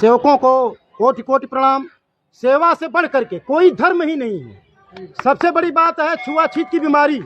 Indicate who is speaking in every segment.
Speaker 1: सेवकों को कोटि कोटि प्रणाम। सेवा से बढ़ करके कोई धर्म ही नहीं है। सबसे बड़ी बात है छुआछूत की बीमारी।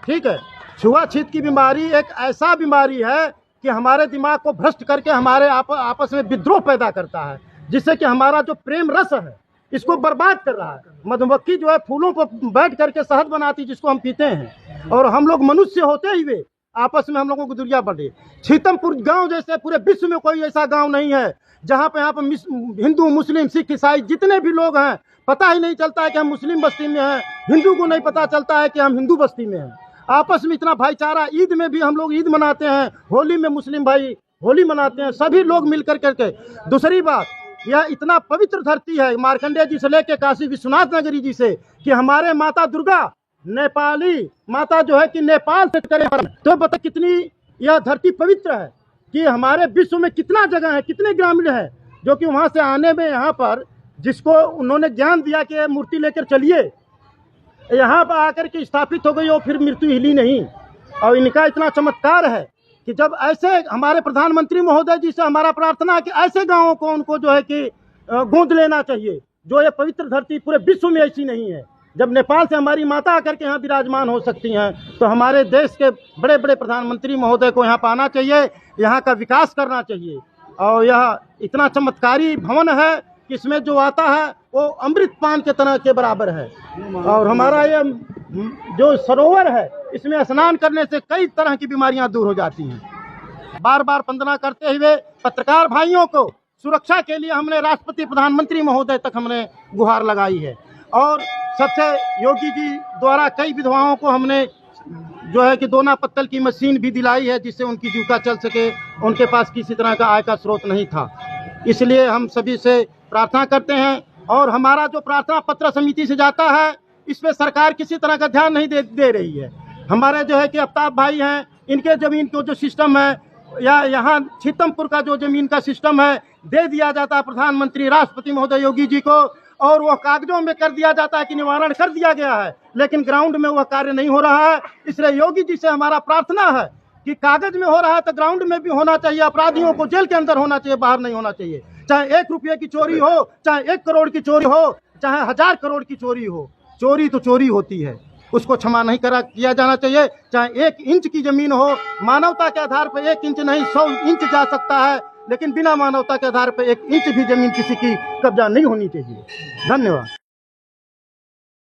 Speaker 1: ठीक है, छुआछूत की बीमारी एक ऐसा बीमारी है कि हमारे दिमाग को भ्रष्ट करके हमारे आपस में विद्रोह पैदा करता है, जिससे कि हमारा जो प्रेम रस है इसको बर्बाद कर रहा है। मधुमक्खी जो है फूलों पर बैठ करके शहद बनाती, जिसको हम पीते हैं, और हम लोग मनुष्य होते ही वे आपस में हम लोगों को दुनिया बढ़े। छीतमपुर गांव जैसे पूरे विश्व में कोई ऐसा गांव नहीं है जहां पे यहाँ पर हिंदू, मुस्लिम, सिख, ईसाई जितने भी लोग हैं, पता ही नहीं चलता है कि हम मुस्लिम बस्ती में हैं। हिंदू को नहीं पता चलता है कि हम हिंदू बस्ती में हैं। आपस में इतना भाईचारा। ईद में भी हम लोग ईद मनाते हैं, होली में मुस्लिम भाई होली मनाते हैं, सभी लोग मिल करके। दूसरी बात, यह इतना पवित्र धरती है मार्कंडेय जी से लेके काशी विश्वनाथ नगरी जी से, कि हमारे माता दुर्गा नेपाली माता जो है कि नेपाल से करे, तो बता कितनी यह धरती पवित्र है कि हमारे विश्व में कितना जगह है, कितने ग्रामीण है जो कि वहाँ से आने में, यहाँ पर जिसको उन्होंने ज्ञान दिया कि मूर्ति लेकर चलिए, यहाँ पर आकर के स्थापित हो गई और फिर मृत्यु हिली नहीं। और इनका इतना चमत्कार है कि जब ऐसे हमारे प्रधानमंत्री महोदय जी से हमारा प्रार्थना है कि ऐसे गाँवों को उनको जो है कि गोद लेना चाहिए, जो ये पवित्र धरती पूरे विश्व में ऐसी नहीं है। जब नेपाल से हमारी माता आकर के यहाँ विराजमान हो सकती हैं, तो हमारे देश के बड़े बड़े प्रधानमंत्री महोदय को यहाँ पर आना चाहिए, यहाँ का विकास करना चाहिए। और यह इतना चमत्कारी भवन है कि इसमें जो आता है वो अमृत पान के तरह के बराबर है। और हमारा ये जो सरोवर है, इसमें स्नान करने से कई तरह की बीमारियां दूर हो जाती हैं। बार बार वंदना करते हुए पत्रकार भाइयों को सुरक्षा के लिए हमने राष्ट्रपति, प्रधानमंत्री महोदय तक हमने गुहार लगाई है। और सबसे योगी जी द्वारा कई विधवाओं को हमने जो है कि दोना पत्तल की मशीन भी दिलाई है, जिससे उनकी जीविका चल सके। उनके पास किसी तरह का आय का स्रोत नहीं था। इसलिए हम सभी से प्रार्थना करते हैं, और हमारा जो प्रार्थना पत्र समिति से जाता है, इस पर सरकार किसी तरह का ध्यान नहीं दे रही है। हमारे जो है कि आफ्ताब भाई हैं, इनके ज़मीन को जो सिस्टम है, या यहाँ छीतमपुर का जो ज़मीन का सिस्टम है, दे दिया जाता है प्रधानमंत्री राष्ट्रपति महोदय योगी जी को, और वह कागजों में कर दिया जाता है कि निवारण कर दिया गया है, लेकिन ग्राउंड में वह कार्य नहीं हो रहा है। इसलिए योगी जी से हमारा प्रार्थना है कि कागज में हो रहा है तो ग्राउंड में भी होना चाहिए। अपराधियों को जेल के अंदर होना चाहिए, बाहर नहीं होना चाहिए। चाहे 1 रुपये की चोरी हो, चाहे 1 करोड़ की चोरी हो, चाहे 1000 करोड़ की चोरी हो, चोरी तो चोरी होती है, उसको क्षमा नहीं किया जाना चाहिए। चाहे 1 इंच की जमीन हो, मानवता के आधार पर 1 इंच नहीं 100 इंच जा सकता है, लेकिन बिना मानवता के आधार पर 1 इंच भी जमीन किसी की कब्जा नहीं होनी चाहिए। धन्यवाद।